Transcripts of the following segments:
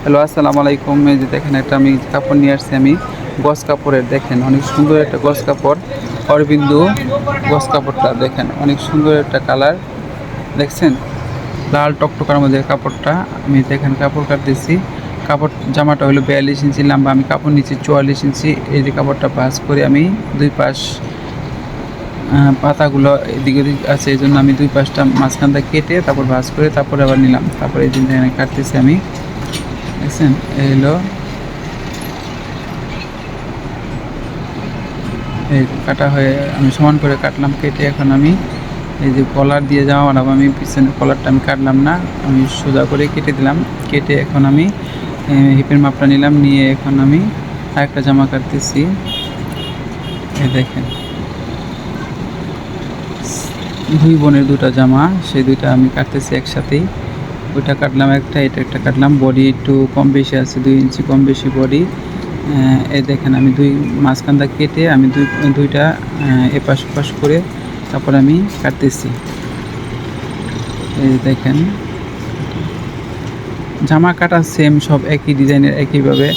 Hello, আসসালামু আলাইকুম। এই যে দেখেন একটা আমি কাপড় নিয়ে আসছি আমি গস কাপড়ের। দেখেন অনেক সুন্দর একটা গস কাপড়, অরবিন্দু গস কাপড়টা দেখেন অনেক সুন্দর একটা কালার। দেখছেন লাল টকটকার মধ্যে কাপড়টা। আমি দেখেন কাপড় কাটতেছি। কাপড় জামাটা হলো 42 ইঞ্চি লম্বা, আমি কাপড় নিচ্ছি 44 ইঞ্চি। এই যে কাপড়টা ভাঁজ করে আমি দুই পাশ পাতাগুলো এদিক ওদিক আছে, এই জন্য আমি দুই পাশটা মাঝখানটা কেটে তারপর ভাঁজ করে তারপরে আবার নিলাম। তারপরে এই দিন কাটতেছি আমি। দেখছেন এই হলো এই কাটা হয়ে আমি সমান করে কাটলাম। কেটে এখন আমি এই যে কলার দিয়ে জামা বানাবো, আমি পিছনের কলারটা আমি কাটলাম না, আমি সোজা করে কেটে দিলাম। কেটে এখন আমি হিপের মাপটা নিলাম, নিয়ে এখন আমি আরেকটা জামা কাটতেছি। এই দেখেন দুই বোনের দুটো জামা, সেই দুইটা আমি কাটতেছি একসাথেই। ওইটা কাটলাম একটা, এটা একটা কাটলাম। বডি একটু কম বেশি আছে, 2 ইঞ্চি কম বেশি বডি। এই দেখেন আমি দুই মাঝখানটা কেটে আমি দুইটা এপাশ ওপাশ করে তারপর আমি কাটতেছি। এই দেখেন জামা কাটা সেম, সব একই ডিজাইনের একইভাবে,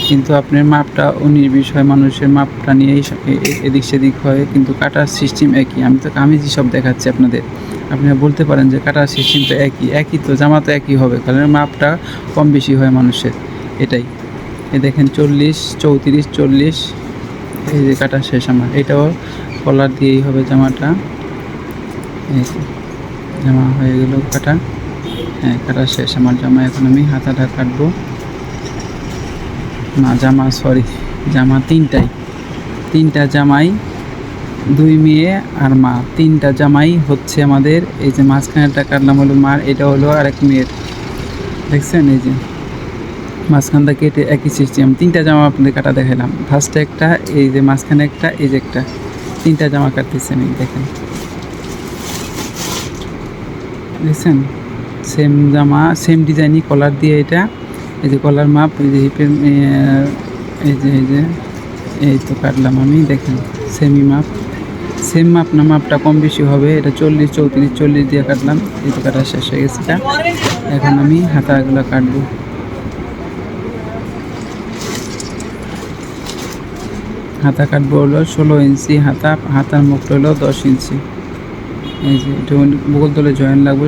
কিন্তু আপনার মাপটা 19-20 হয়, মানুষের মাপটা নিয়েই এদিক সেদিক হয়, কিন্তু কাটার সিস্টেম একই। আমি তো কামিজ সব দেখাচ্ছি আপনাদের, আপনারা বলতে পারেন যে কাটার সিস্টেম তো একই একই, তো জামা তো একই হবে, কারণ মাপটা কম বেশি হয় মানুষের, এটাই। এই দেখেন 40, 34, 40, এই যে কাটা শেষ আমার। এটাও কলার দিয়েই হবে জামাটা। এই জামা হয়ে গেল কাটা। হ্যাঁ, কাটা শেষ আমার জামা। এখন আমি হাতাটা কাটবো। না জামা, সরি, জামা তিনটা জামাই, 2 মেয়ে আর মা, 3টা জামাই হচ্ছে আমাদের। এই যে মাঝখানেরটা কাটলাম হলো মার, এটা হলো আরেক মেয়ের। দেখছেন এই যে মাঝখানটা কেটে একই সিস্টেম। 3টা জামা আপনাদের কাটা দেখালাম। ফার্স্টে একটা, এই যে মাঝখানে একটা, এই যে একটা, 3টা জামা কাটতেছি আমি। দেখেন দেখছেন সেম জামা সেম ডিজাইনই, কলার দিয়ে এটা। এই যে কলার মাপ, এই যে হিপের এই তো কাটলাম আমি। দেখেন সেমই মাপ, সেম মাপ না, মাপটা কম বেশি হবে। এটা 40, 34, 40 দিয়ে কাটলাম। এই তো কাটা শেষ হয়ে গেছে। এখন আমি হাতাগুলো কাটবো। হাতা কাটবো হলো 16 ইঞ্চি হাতা, হাতার মুখটা হলো 10 ইঞ্চি। এই যে একটু বগল তলে জয়েন লাগবে।